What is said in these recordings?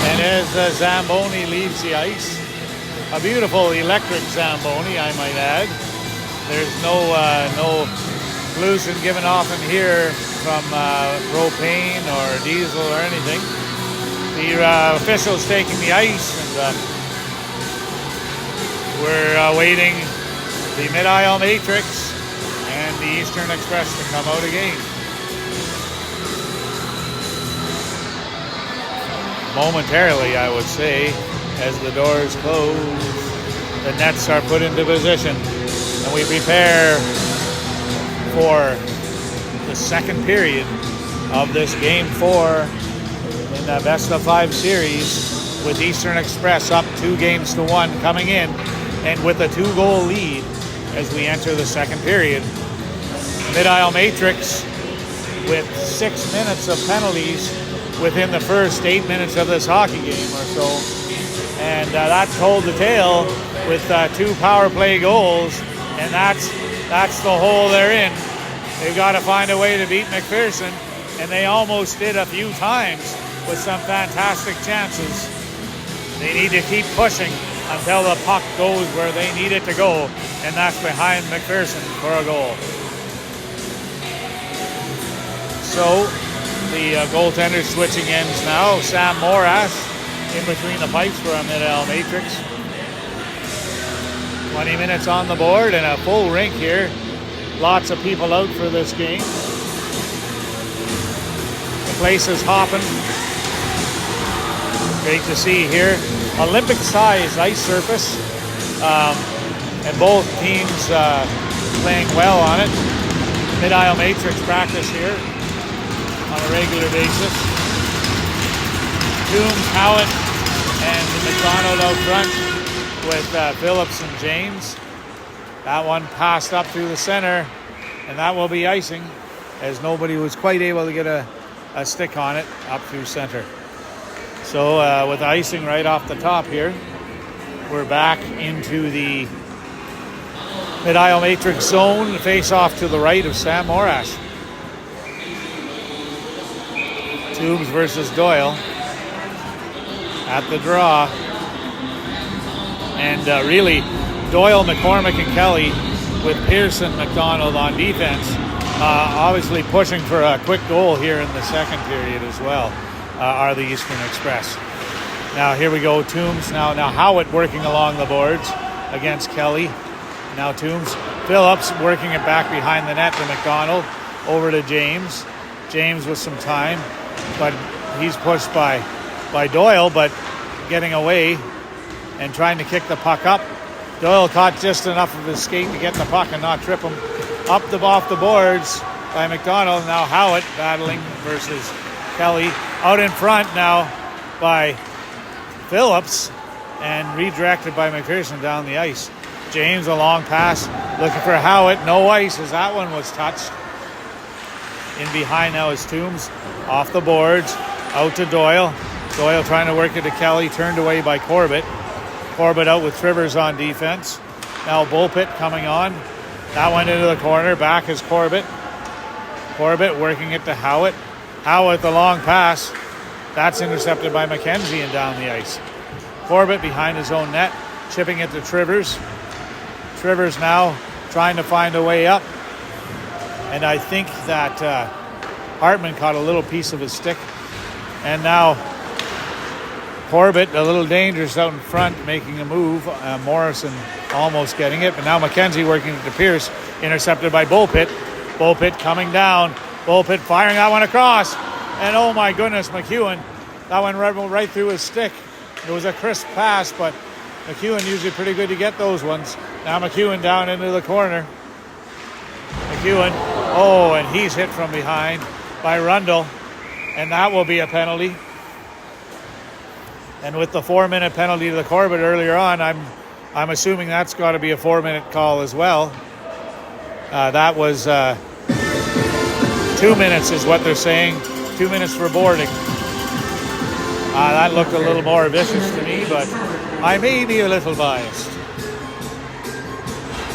And as the Zamboni leaves the ice, a beautiful electric Zamboni, I might add. There's no pollution given off in here from propane or diesel or anything. The officials taking the ice, and we're awaiting the Mid-Isle Matrix and the Eastern Express to come out again. Momentarily, I would say, as the doors close, the nets are put into position, and we prepare for the second period of this Game 4 in the Best of 5 series, with Eastern Express up 2-1 coming in, and with a 2-goal lead as we enter the second period. Mid-Isle Matrix with 6 minutes of penalties within the first 8 minutes of this hockey game or so. And that told the tale with 2 power play goals, and that's the hole they're in. They've got to find a way to beat McPherson, and they almost did a few times with some fantastic chances. They need to keep pushing until the puck goes where they need it to go, and that's behind McPherson for a goal. So the goaltender switching ends now. Sam Morash in between the pipes for a Mid-Isle Matrix. 20 minutes on the board and a full rink here. Lots of people out for this game. The place is hopping. Great to see here. Olympic-sized ice surface. And both teams playing well on it. Mid-Isle Matrix practice here on a regular basis. Toombs, Howitt, and McDonald out front with Phillips and James. That one passed up through the center, and that will be icing, as nobody was quite able to get a stick on it up through center. So with icing right off the top here, we're back into the Mid-Isle Matrix zone. Face off to the right of Sam Morash. Toombs versus Doyle at the draw. And really, Doyle, McCormick, and Kelly with Pearson, McDonald on defense, obviously pushing for a quick goal here in the second period as well, are the Eastern Express. Now here we go, Toombs. Now Howitt working along the boards against Kelly. Now Toombs. Phillips working it back behind the net to McDonald. Over to James. James with some time, but he's pushed by Doyle, but getting away and trying to kick the puck up. Doyle caught just enough of his skate to get the puck and not trip him. Off the boards by McDonald. Now Howitt battling versus Kelly. Out in front now by Phillips and redirected by McPherson down the ice. James, a long pass, looking for Howitt. No ice as that one was touched. In behind now is Toombs. Off the boards, out to Doyle. Doyle trying to work it to Kelly, turned away by Corbett. Corbett out with Trivers on defense. Now Bullpit coming on. That went into the corner. Back is Corbett. Corbett working it to Howitt. Howitt, the long pass. That's intercepted by McKenzie and down the ice. Corbett behind his own net, chipping it to Trivers. Trivers now trying to find a way up. And I think that Hartman caught a little piece of his stick. And now Corbett, a little dangerous out in front, making a move. Morrison almost getting it. But now McKenzie working it to Pierce. Intercepted by Bullpit. Bullpit coming down. Bullpit firing that one across. And oh my goodness, McEwen. That one right through his stick. It was a crisp pass, but McEwen usually pretty good to get those ones. Now McEwen down into the corner. McEwen. Oh, and he's hit from behind by Rundle. And that will be a penalty. And with the 4-minute penalty to the Corbett earlier on, I'm assuming that's got to be a 4-minute call as well. That was 2 minutes is what they're saying. 2 minutes for boarding. That looked a little more vicious to me, but I may be a little biased.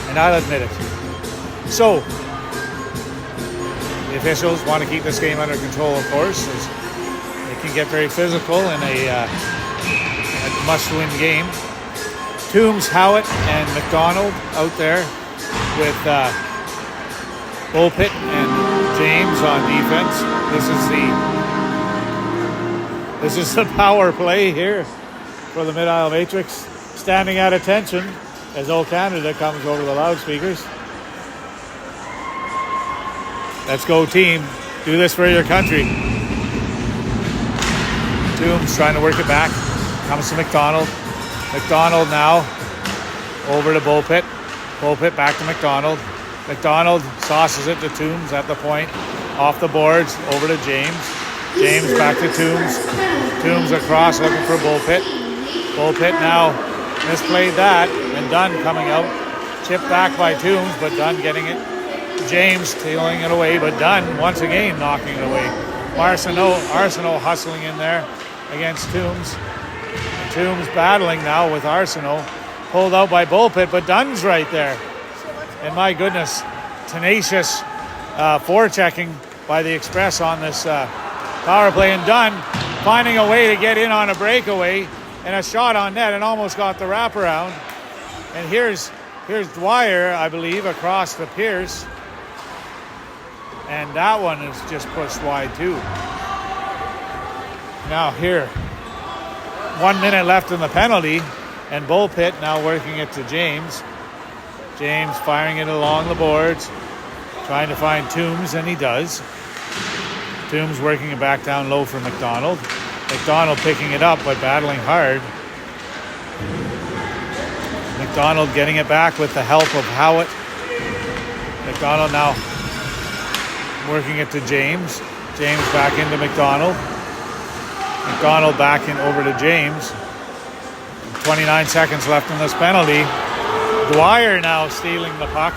And I'll admit it. So, the officials want to keep this game under control, of course, as they can get very physical in a must-win game. Toombs, Howitt, and McDonald out there with Bullpit and James on defense. This is the power play here for the Mid-Isle Matrix. Standing at attention as Old Canada comes over the loudspeakers. Let's go, team. Do this for your country. Toombs trying to work it back. Comes to McDonald. McDonald now over to Bullpit. Bullpit back to McDonald. McDonald sauces it to Toombs at the point. Off the boards, over to James. James back to Toombs. Toombs across looking for Bullpit. Bullpit now misplayed that. And Dunn coming out. Chipped back by Toombs, but Dunn getting it. James stealing it away, but Dunn once again knocking it away. Arsenault hustling in there against Toombs. And Toombs battling now with Arsenault. Pulled out by Bullpit, but Dunn's right there. And my goodness, tenacious forechecking by the Express on this power play. And Dunn finding a way to get in on a breakaway and a shot on net and almost got the wraparound. And here's Dwyer, I believe, across to Pierce. And that one is just pushed wide too. Now here, 1 minute left in the penalty, and Bullpit now working it to James. James firing it along the boards, trying to find Toombs, and he does. Toombs working it back down low for McDonald. McDonald picking it up, but battling hard. McDonald getting it back with the help of Howitt. McDonald now working it to James. James back into McDonald. McDonald back in over to James. 29 seconds left in this penalty. Dwyer now stealing the puck.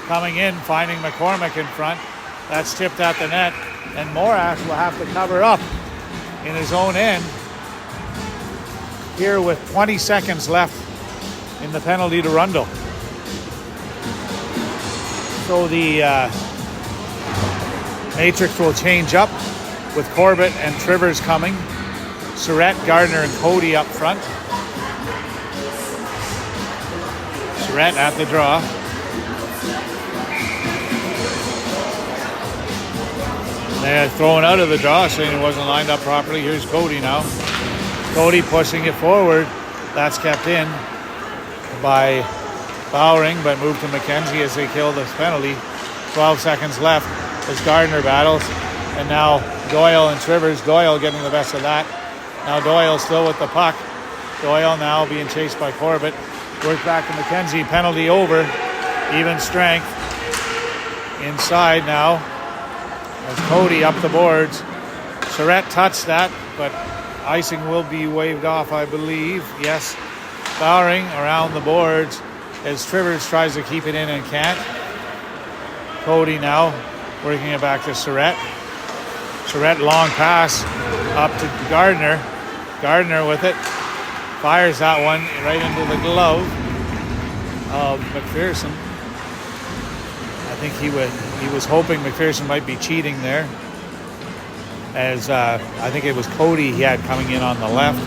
Coming in, finding McCormick in front. That's tipped at the net. And Morash will have to cover up in his own end. Here with 20 seconds left in the penalty to Rundle. So the Matrix will change up with Corbett and Trivers coming. Surrett, Gardner, and Cody up front. Surrett at the draw. They're thrown out of the draw, saying it wasn't lined up properly. Here's Cody now. Cody pushing it forward. That's kept in by Bowering, but moved to McKenzie as they kill this penalty. 12 seconds left as Gardner battles. And now Doyle and Trivers. Doyle getting the best of that. Now Doyle still with the puck. Doyle now being chased by Corbett. Work back to McKenzie. Penalty over. Even strength. Inside now as Cody up the boards. Surrett touched that, but icing will be waved off, I believe. Yes. Bowering around the boards as Trivers tries to keep it in and can't. Cody now working it back to Surrett. Surrett long pass up to Gardner. Gardner with it. Fires that one right into the glove of McPherson. I think he was hoping McPherson might be cheating there. As I think it was Cody he had coming in on the left,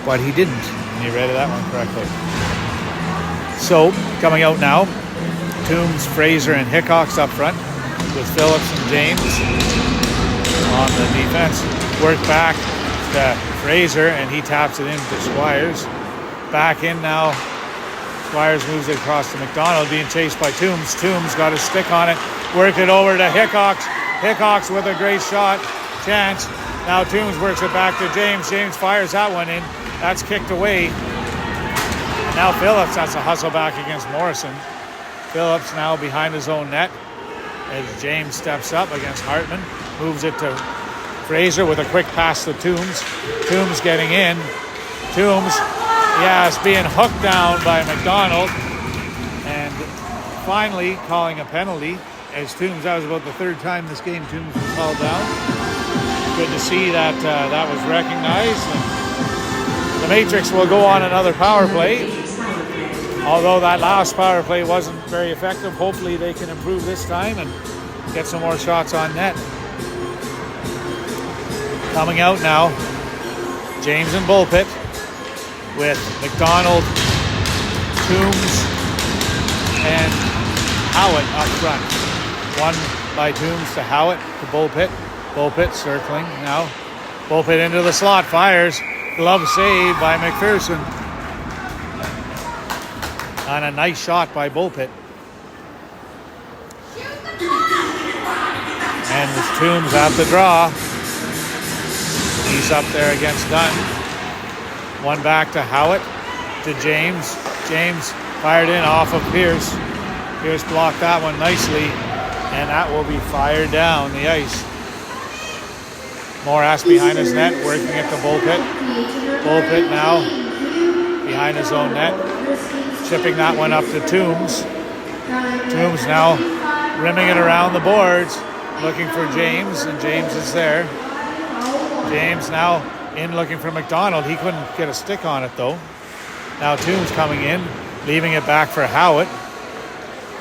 but he didn't. And he read that one correctly. So coming out now, Toombs, Fraser, and Hickox up front with Phillips and James on the defense. Work back to Fraser, and he taps it into Squires. Back in now. Squires moves it across to McDonald, being chased by Toombs. Toombs got a stick on it. Work it over to Hickox. Hickox with a great shot. Chance. Now Toombs works it back to James. James fires that one in. That's kicked away. And now Phillips has to hustle back against Morrison. Phillips now behind his own net as James steps up against Hartman. Moves it to Fraser with a quick pass to Toombs. Toombs getting in. Toombs, yes, being hooked down by McDonald. And finally calling a penalty as Toombs, that was about the third time this game Toombs was called down. Good to see that that was recognized. And the Matrix will go on another power play. Although that last power play wasn't very effective, hopefully they can improve this time and get some more shots on net. Coming out now, James and Bullpit with McDonald, Toombs, and Howitt up front. One by Toombs to Howitt to Bullpit. Bullpit circling now. Bullpit into the slot, fires. Glove save by McPherson. And a nice shot by Bullpit. And with Toombs at the draw. He's up there against Dunn. One back to Howitt to James. James fired in off of Pierce. Pierce blocked that one nicely. And that will be fired down the ice. Morass behind his net, working at the Bullpit. Bullpit now behind his own net. Chipping that one up to Toombs. Toombs now rimming it around the boards, looking for James, and James is there. James now in looking for McDonald. He couldn't get a stick on it though. Now Toombs coming in, leaving it back for Howitt.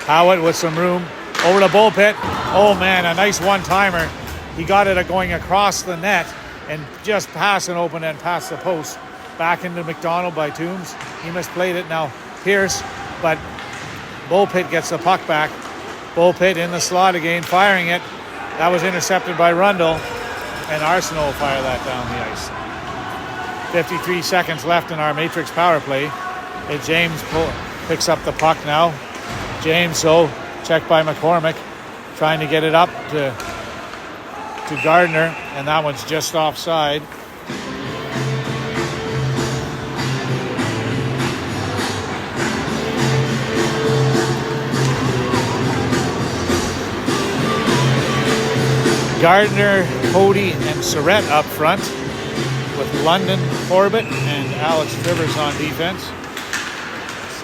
Howitt with some room. Over to Bullpit. Oh man, a nice one-timer. He got it going across the net and just pass an open end past the post. Back into McDonald by Toombs. He misplayed it now. Pierce, but Bullpit gets the puck back. Bullpit in the slot again, firing it. That was intercepted by Rundle, and Arsenal will fire that down the ice. 53 seconds left in our Matrix power play. And James picks up the puck now. James, so checked by McCormick, trying to get it up to Gardner, and that one's just offside. Gardner, Cody, and Surrett up front with London, Corbett, and Alex Trivers on defense.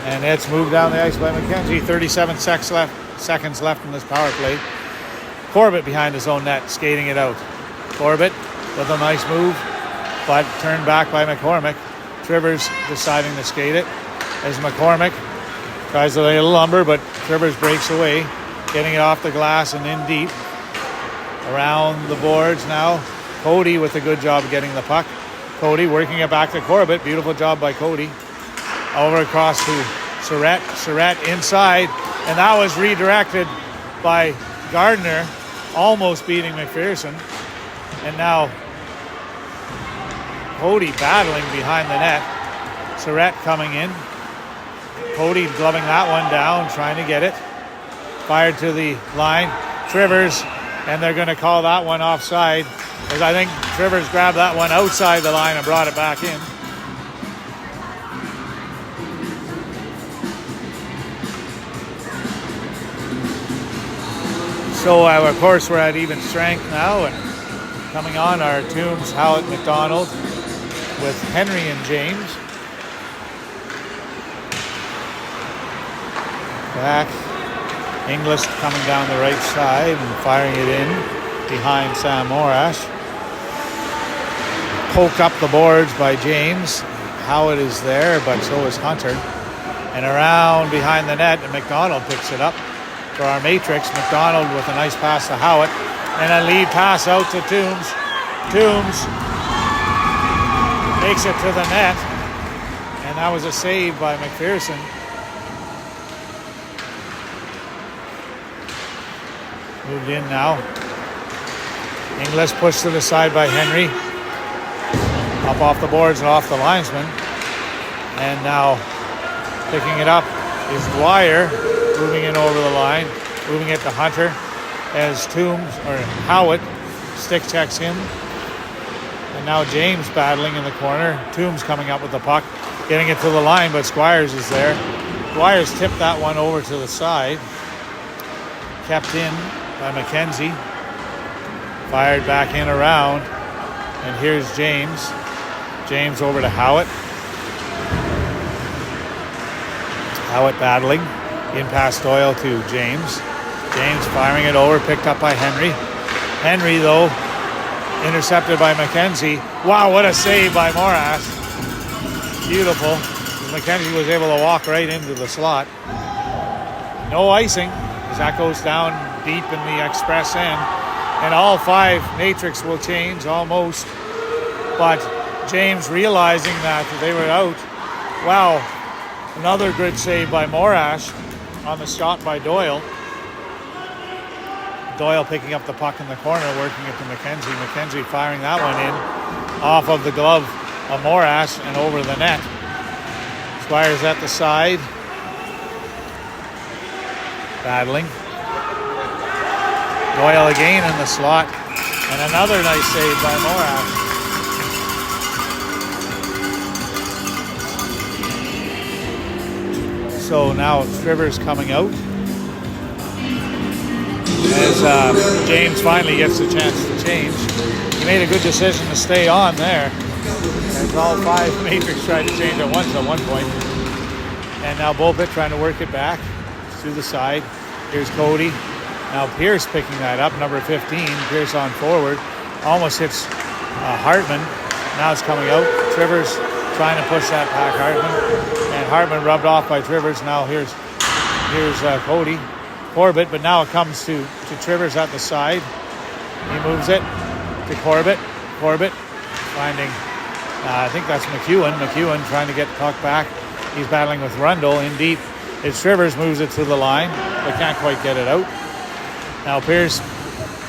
And it's moved down the ice by McKenzie. 37 seconds left in this power play. Corbett behind his own net, skating it out. Corbett with a nice move, but turned back by McCormick. Trivers deciding to skate it as McCormick tries to lay a lumber, but Trivers breaks away, getting it off the glass and in deep. Around the boards now. Cody with a good job of getting the puck. Cody working it back to Corbett. Beautiful job by Cody. Over across to Surrett. Surrett inside, and that was redirected by Gardner, almost beating McPherson. And now Cody battling behind the net. Surrett coming in. Cody gloving that one down, trying to get it. Fired to the line. Trivers, and they're going to call that one offside, because I think Trivers grabbed that one outside the line and brought it back in. So, of course, we're at even strength now, and coming on are Toombs, Howitt, McDonald, with Henry and James. Back, Inglis coming down the right side and firing it in behind Sam Morash. Poked up the boards by James. Howitt is there, but so is Hunter. And around behind the net, and McDonald picks it up. For our Matrix, McDonald with a nice pass to Howitt, and a lead pass out to Toombs. Toombs makes it to the net, and that was a save by McPherson. Moved in now. Inglis pushed to the side by Henry. Up off the boards and off the linesman. And now picking it up is Dwyer. Moving in over the line, moving it to Hunter as Toombs, or Howitt, stick checks him. And now James battling in the corner. Toombs coming up with the puck, getting it to the line, but Squires is there. Squires tipped that one over to the side. Kept in by McKenzie. Fired back in around. And here's James. James over to Howitt. Howitt battling. In past Doyle to James. James firing it over, picked up by Henry. Henry, though, intercepted by McKenzie. Wow, what a save by Morass. Beautiful. McKenzie was able to walk right into the slot. No icing, as that goes down deep in the express end. And all five Matrix will change almost. but James realizing that they were out. Wow, another good save by Morash on the shot by Doyle. Doyle picking up the puck in the corner, working it to McKenzie. McKenzie firing that one in off of the glove of Morash and over the net. Squires at the side. Battling. Doyle again in the slot. And another nice save by Morash. So now Trivers coming out. As James finally gets the chance to change. He made a good decision to stay on there. As all five Matrix tried to change at once at one point. And now Bullpit trying to work it back to the side. Here's Cody. Now Pierce picking that up, number 15. Pierce on forward. Almost hits Hartman. Now it's coming out. Trivers trying to push that back Hartman. And Hartman rubbed off by Trivers. Now here's Cody. Corbett, but now it comes to Trivers at the side. He moves it to Corbett. Corbett finding, I think that's McEwen. McEwen trying to get the puck back. He's battling with Rundle in deep. It's Trivers moves it to the line, but can't quite get it out. Now Pierce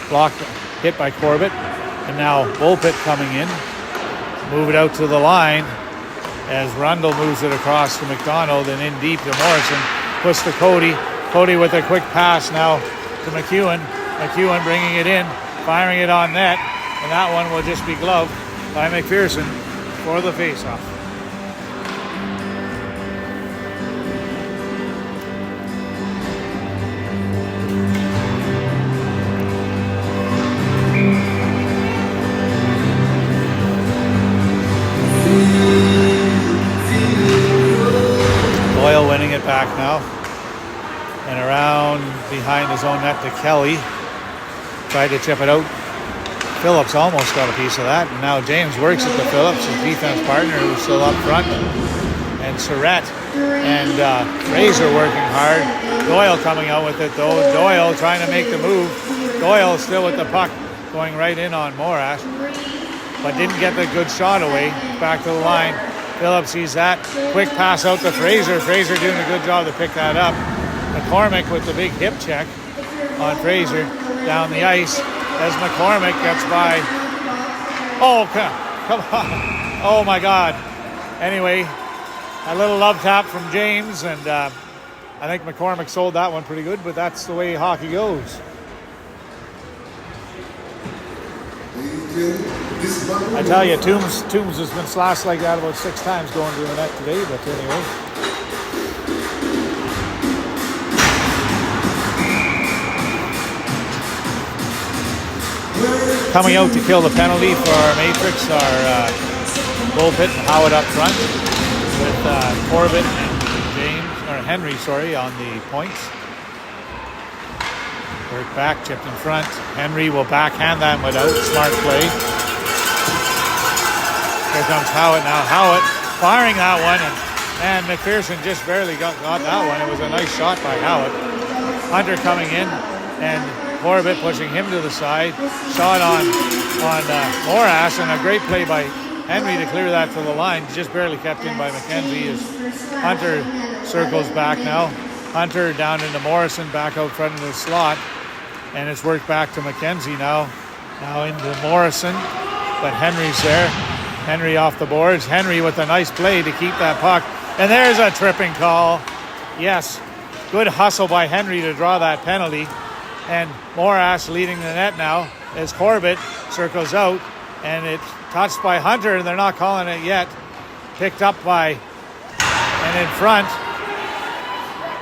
blocked, hit by Corbett, and now Bullpit coming in. Move it out to the line as Rundle moves it across to McDonald and in deep to Morrison. Puts to Cody. Cody with a quick pass now to McEwen. McEwen bringing it in, firing it on net, and that one will just be gloved by McPherson for the faceoff. Doyle winning it back now. And around behind his own net to Kelly. Tried to chip it out. Phillips almost got a piece of that. And now James works it to Phillips, his defense partner, who's still up front. And Surratt and Fraser working hard. Doyle coming out with it though. Doyle trying to make the move. Doyle still with the puck going right in on Morash. But didn't get the good shot away. Back to the line. Phillips sees that. Quick pass out to Fraser. Fraser doing a good job to pick that up. McCormick with the big hip check on Fraser down the ice as McCormick gets by. Oh, come on. Oh, my God. Anyway, a little love tap from James, and I think McCormick sold that one pretty good, but that's the way hockey goes. I tell you, Toombs has been slashed like that about 6 times going to the net today, but anyway. Coming out to kill the penalty for our Matrix are Bullpit and Howard up front with Corbett and Henry on the points. Work back, chipped in front. Henry will backhand that without smart play. Here comes Howitt now. Howitt firing that one, and McPherson just barely got that one. It was a nice shot by Howitt. Hunter coming in, and Corbett pushing him to the side. Shot on Morash, and a great play by Henry to clear that to the line. Just barely kept in by McKenzie as Hunter circles back now. Hunter down into Morrison, back out front of the slot. And it's worked back to McKenzie now. Now into Morrison, but Henry's there. Henry off the boards. Henry with a nice play to keep that puck. And there's a tripping call. Yes, good hustle by Henry to draw that penalty. And Morash leading the net now as Corbett circles out. And it's touched by Hunter, and they're not calling it yet. Picked up by, and in front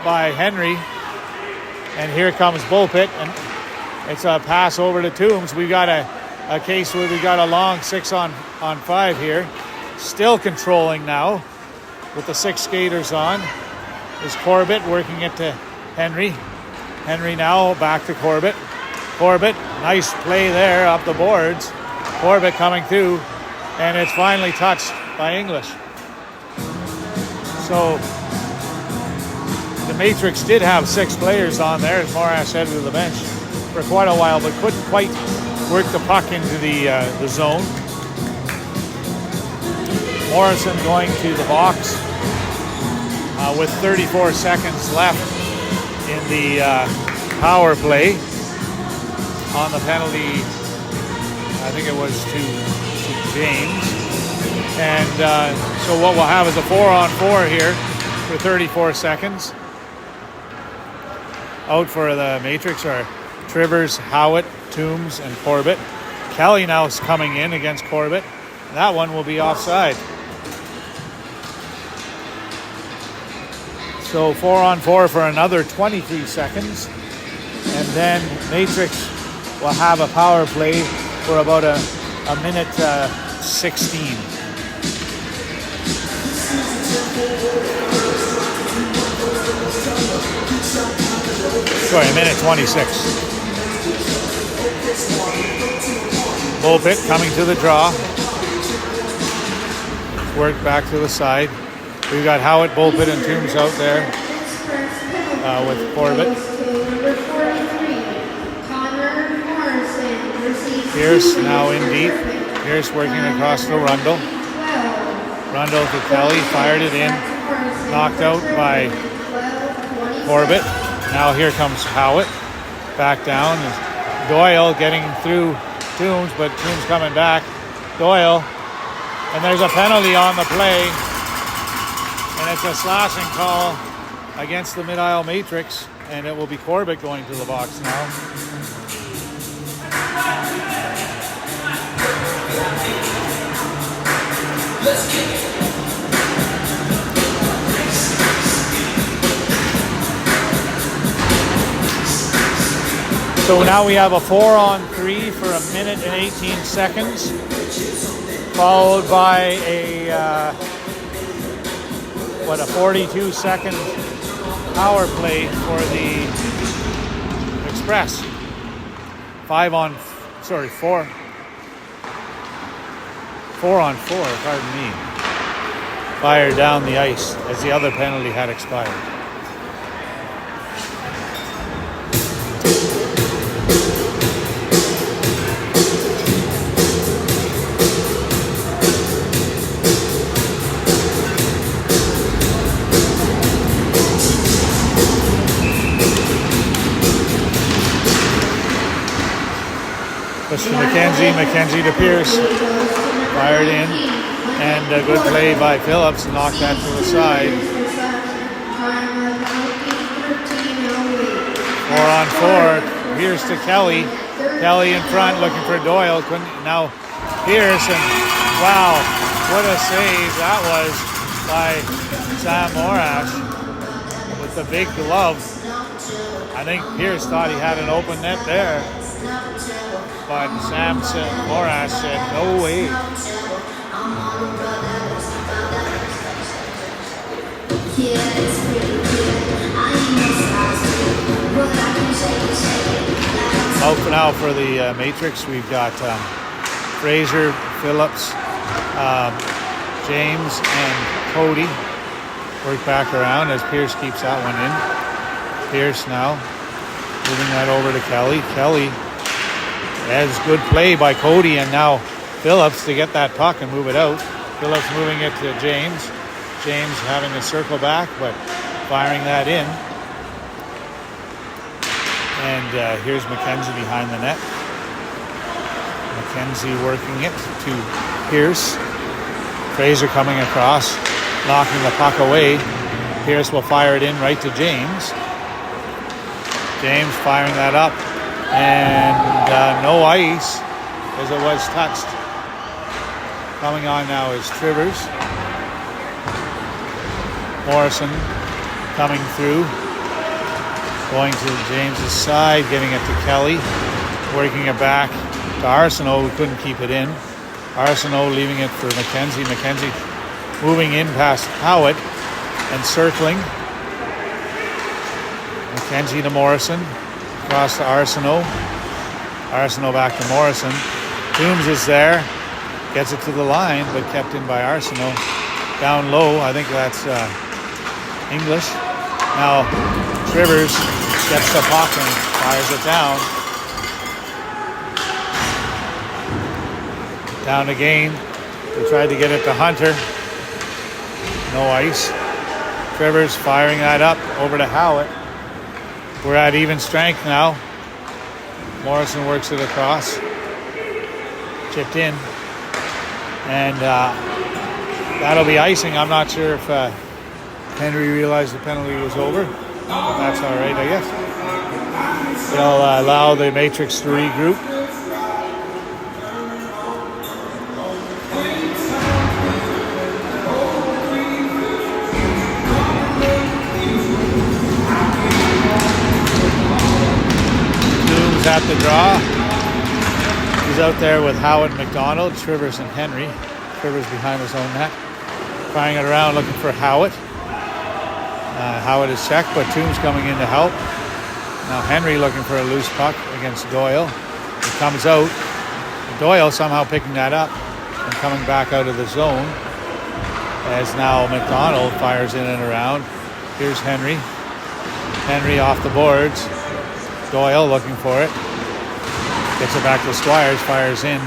by Henry. And here comes Bullpit, and it's a pass over to Toombs. We've got a case where we've got a long 6-on-5 here. Still controlling now with the 6 skaters on. Is Corbett working it to Henry. Henry now back to Corbett. Corbett, nice play there up the boards. Corbett coming through, and it's finally touched by English. So the Matrix did have 6 players on there as Morash headed to the bench for quite a while, but couldn't quite work the puck into the zone. Morrison going to the box with 34 seconds left in the power play on the penalty. I think it was to James. And so what we'll have is a 4-on-4 here for 34 seconds. Out for the Matrix are Trivers, Howitt, Toombs, and Corbett. Kelly now is coming in against Corbett. That one will be offside. So 4-on-4 for another 23 seconds. And then Matrix will have a power play for about a minute 16. Sorry, a minute 26. Bullpit coming to the draw. Work back to the side. We've got Howitt, Bullpit, and Toombs out there with Corbett. Pierce now in deep. Pierce working across to Rundle. Rundle to Kelly, fired it in. Knocked out by Corbett. Now here comes Howitt. Back down. Doyle getting through Toombs, but Toombs coming back. Doyle. And there's a penalty on the play. And it's a slashing call against the Mid-Isle Matrix. And it will be Corbett going to the box now. So now we have a 4-on-3 for a minute and 18 seconds, followed by a 42-second power play for the Express. 4-on-4, pardon me. Fired down the ice as the other penalty had expired. To McKenzie to Pierce, fired in, and a good play by Phillips, knocked that to the side. 4-on-4, Pierce to Kelly. Kelly in front, looking for Doyle. Now Pierce, and wow, what a save that was by Sam Morash with the big glove. I think Pierce thought he had an open net there. But Samson Morash said, no way. Out for now for the Matrix, we've got Fraser, Phillips, James, and Cody. Work back around as Pierce keeps that one in. Pierce now moving that over to Kelly. Kelly has good play by Cody, and now Phillips to get that puck and move it out. Phillips moving it to James. James having to circle back, but firing that in. And here's McKenzie behind the net. McKenzie working it to Pierce. Fraser coming across, knocking the puck away. Pierce will fire it in right to James. James firing that up. And no ice as it was touched. Coming on now is Trivers. Morrison coming through. Going to James's side, getting it to Kelly. Working it back to Arsenault, who couldn't keep it in. Arsenault leaving it for McKenzie. McKenzie moving in past Howitt and circling. McKenzie to Morrison. Across to Arsenault. Arsenault back to Morrison. Toombs is there. Gets it to the line, but kept in by Arsenault. Down low, I think that's English. Now Trivers gets the puck and fires it down. Down again. They tried to get it to Hunter. No ice. Trivers firing that up over to Howitt. We're at even strength now. Morrison works it across. Chipped in. And that'll be icing. I'm not sure if Henry realized the penalty was over. But that's all right, I guess. They'll allow the matrix to regroup. At the draw. He's out there with Howard McDonald, Trivers and Henry. Trivers behind his own net. Firing it around looking for Howard. Howard is checked, but Toombs coming in to help. Now Henry looking for a loose puck against Doyle. It comes out. Doyle somehow picking that up and coming back out of the zone. As now McDonald fires in and around. Here's Henry. Henry off the boards. Doyle looking for it. Gets it back to Squires, fires in.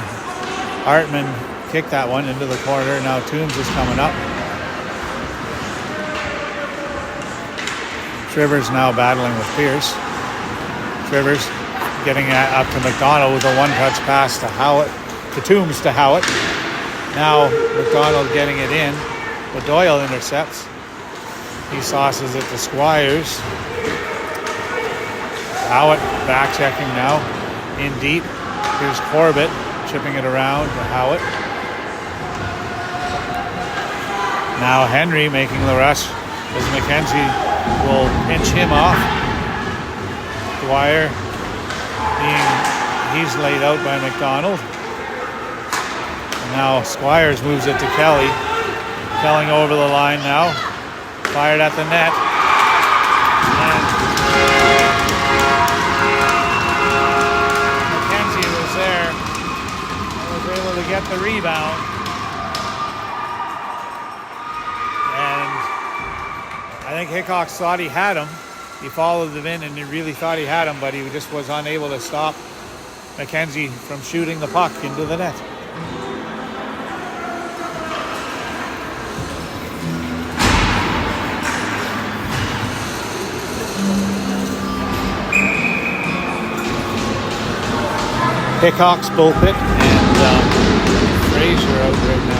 Hartman kicked that one into the corner. Now Toombs is coming up. Trivers now battling with Pierce. Trivers getting up to McDonald with a one-touch pass to Howitt. To Toombs to Howitt. Now McDonald getting it in. But Doyle intercepts. He sauces it to Squires. Howitt back checking now, in deep. Here's Corbett chipping it around to Howitt. Now Henry making the rush as McKenzie will pinch him off. Dwyer he's laid out by McDonald. And now Squires moves it to Kelly. Kelly over the line now. Fired at the net. And to get the rebound, and I think Hickox thought he had him. He followed him in and he really thought he had him, but he just was unable to stop McKenzie from shooting the puck into the net. Hickox, Bullpit, and Fraser out right now.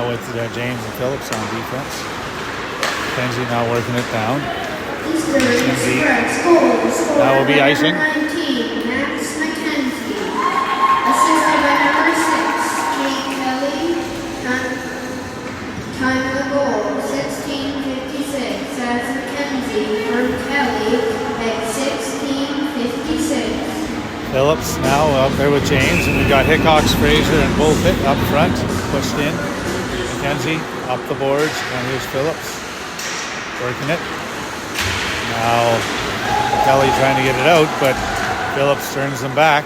With James and Phillips on defense. Kenzie now working it down. That will be icing. Assisted by number 6, Jake Kelly. Time of the goal, 16:56. That's McKenzie for Kelly at 16:56. Phillips now out there with James, and we've got Hickox, Fraser, and Bullpit up front, pushed in. McKenzie up the boards, and here's Phillips working it. Now Kelly trying to get it out, but Phillips turns them back.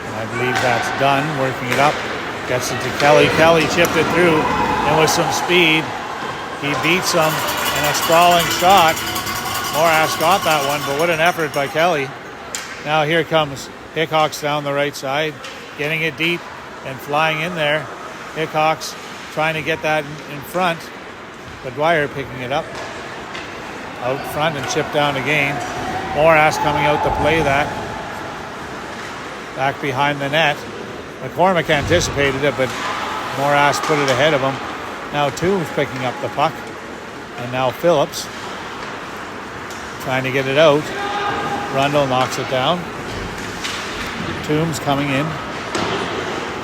And I believe that's done, working it up. Gets it to Kelly. Kelly chipped it through, and with some speed, he beats him in a sprawling shot. Morass got that one, but what an effort by Kelly. Now here comes Hickox down the right side, getting it deep and flying in there. Hickox trying to get that in front, but Dwyer picking it up out front and chipped down again. Morass coming out to play that back behind the net. McCormick anticipated it, but Morass put it ahead of him. Now Toombs picking up the puck, and now Phillips trying to get it out. Rundle knocks it down. Toombs coming in.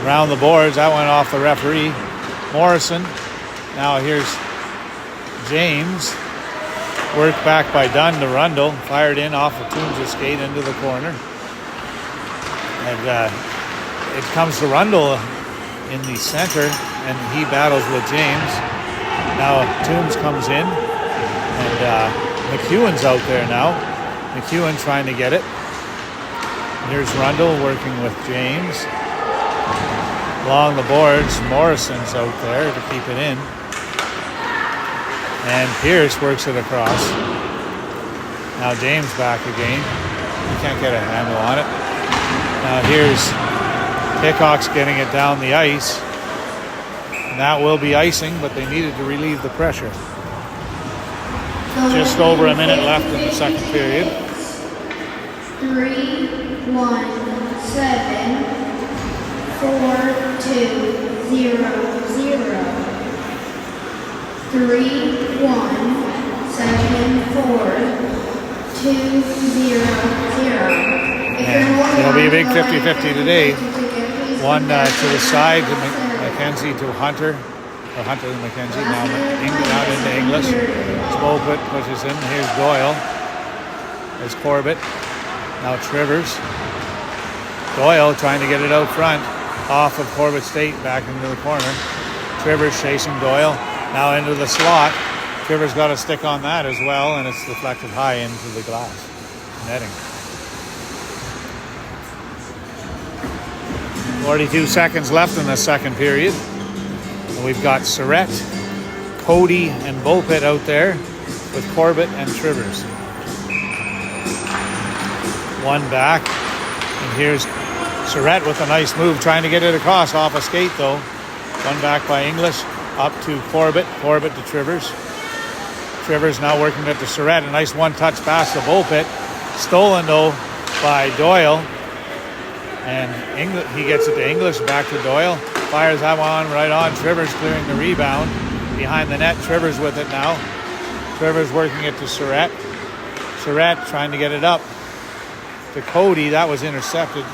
Around the boards, that went off the referee. Morrison. Now here's James. Worked back by Dunn to Rundle. Fired in off of Toombs' skate into the corner. And it comes to Rundle in the center, and he battles with James. Now Toombs comes in, and McEwen's out there now. McEwen trying to get it. Here's Rundle working with James. Along the boards, Morrison's out there to keep it in. And Pierce works it across. Now James back again. He can't get a handle on it. Now here's Hickox getting it down the ice. And that will be icing, but they needed to relieve the pressure. Just over a minute left in the second period. 3-1-7 4-2-0-0 3-1-7-4-2-0-0. It'll be a big 50-50 today. One to the side to Mackenzie to Hunter. Or Hunter to Mackenzie. Now out into English. Smolput pushes in. Here's Doyle. There's Corbett. Now Trivers. Doyle trying to get it out front. Off of Corbett State back into the corner. Trivers chasing Doyle. Now into the slot. Trivers got a stick on that as well, and it's deflected high into the glass netting. 42 seconds left in the second period. And we've got Surrett, Cody, and Bulpett out there with Corbett and Trivers. One back, and here's Surrett with a nice move, trying to get it across off a skate though. One back by English, up to Corbett, Corbett to Trivers. Trivers now working it to Surrett, a nice one-touch pass to Bulpett. Stolen though by Doyle. And he gets it to English, back to Doyle. Fires that one right on. Trivers clearing the rebound. Behind the net, Trivers with it now. Trivers working it to Surrett. Surrett trying to get it up to Cody. That was intercepted.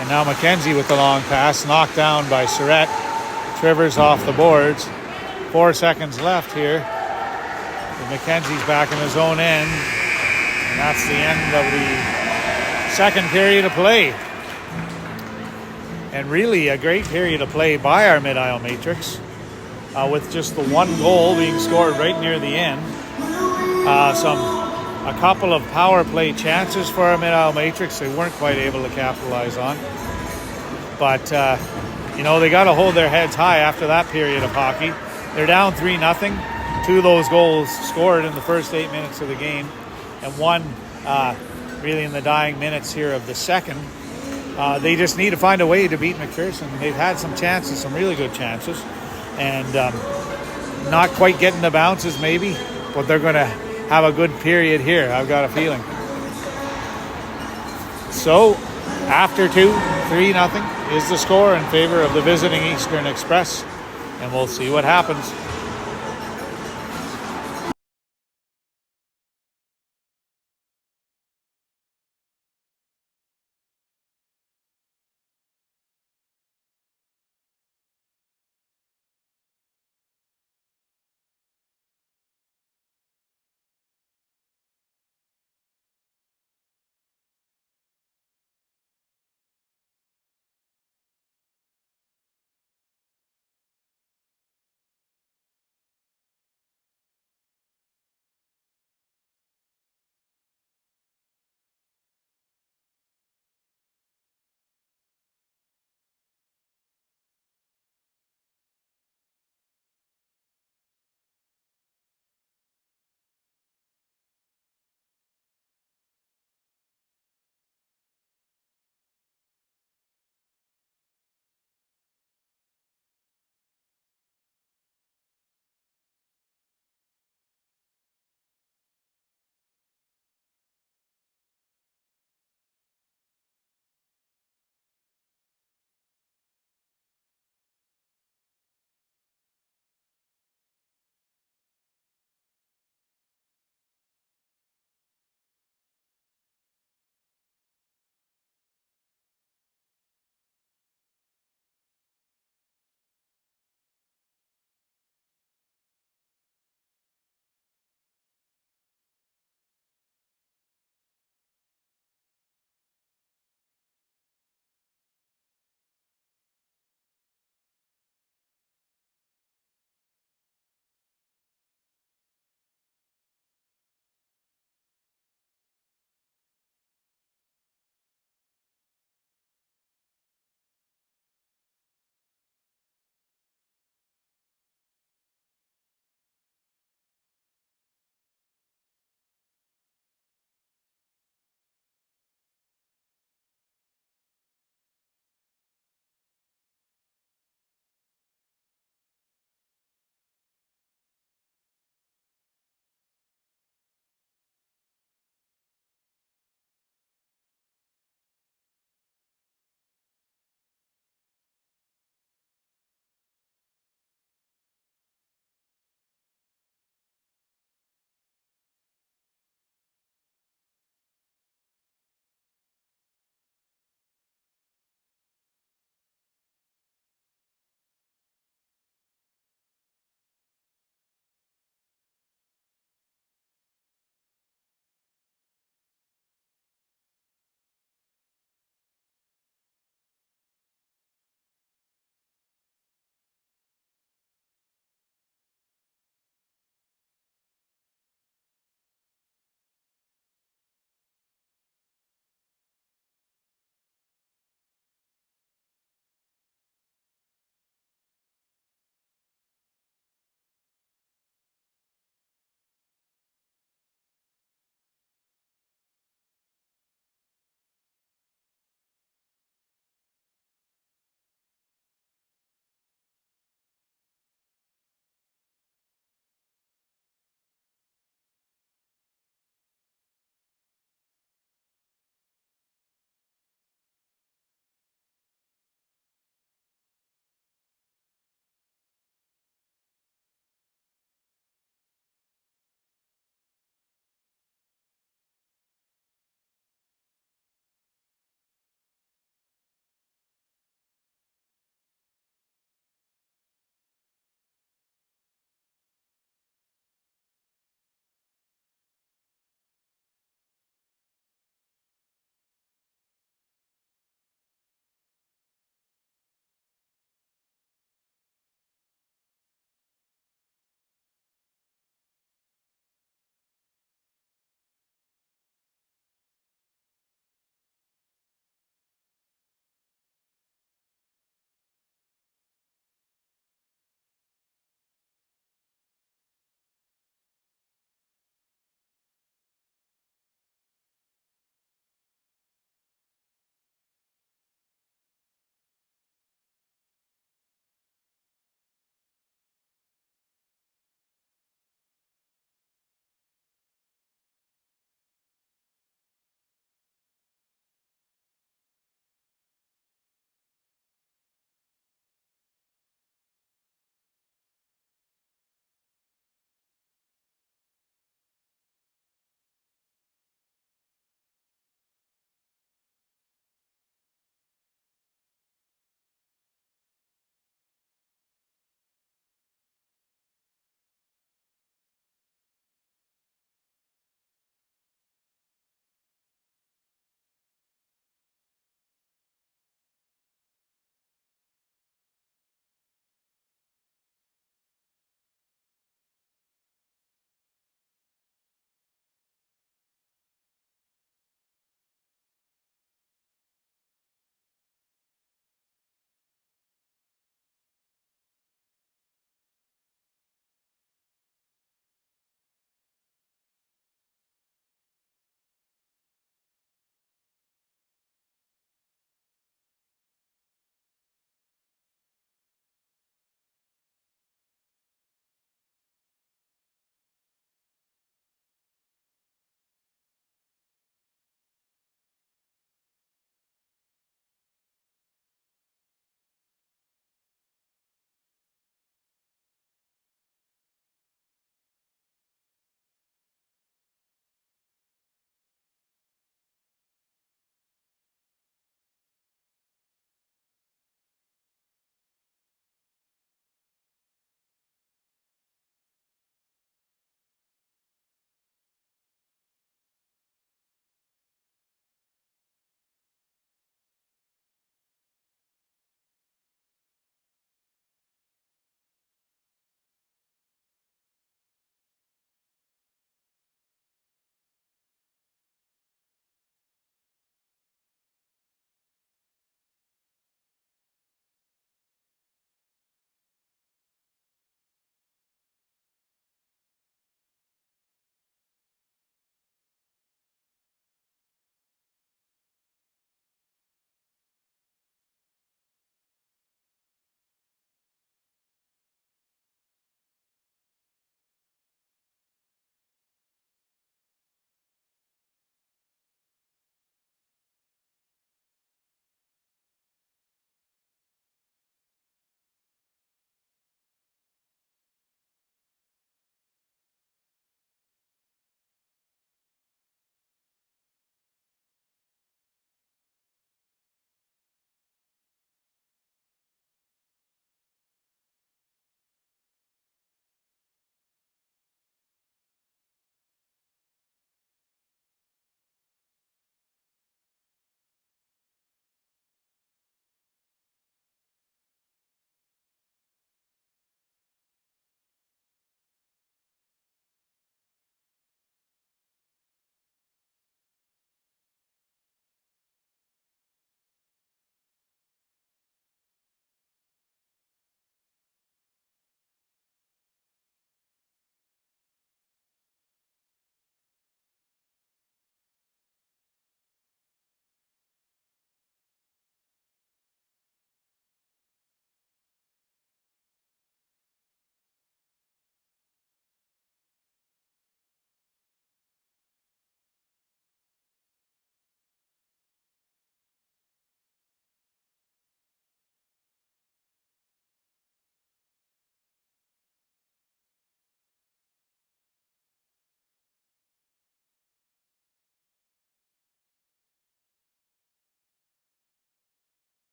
And now Mackenzie with the long pass. Knocked down by Surrett. Trivers off the boards. 4 seconds left here. And Mackenzie's back in his own end. And that's the end of the second period of play. And really a great period of play by our Mid-Isle Matrix, with just the one goal being scored right near the end. A couple of power play chances for our Mid-Isle Matrix they weren't quite able to capitalize on. But, they got to hold their heads high after that period of hockey. They're down 3-0. 2 of those goals scored in the first 8 minutes of the game, and one really in the dying minutes here of the second. They just need to find a way to beat McPherson. They've had some chances, some really good chances, and not quite getting the bounces maybe, but they're going to have a good period here, I've got a feeling. So, after 2, 3-0 is the score in favor of the visiting Eastern Express, and we'll see what happens.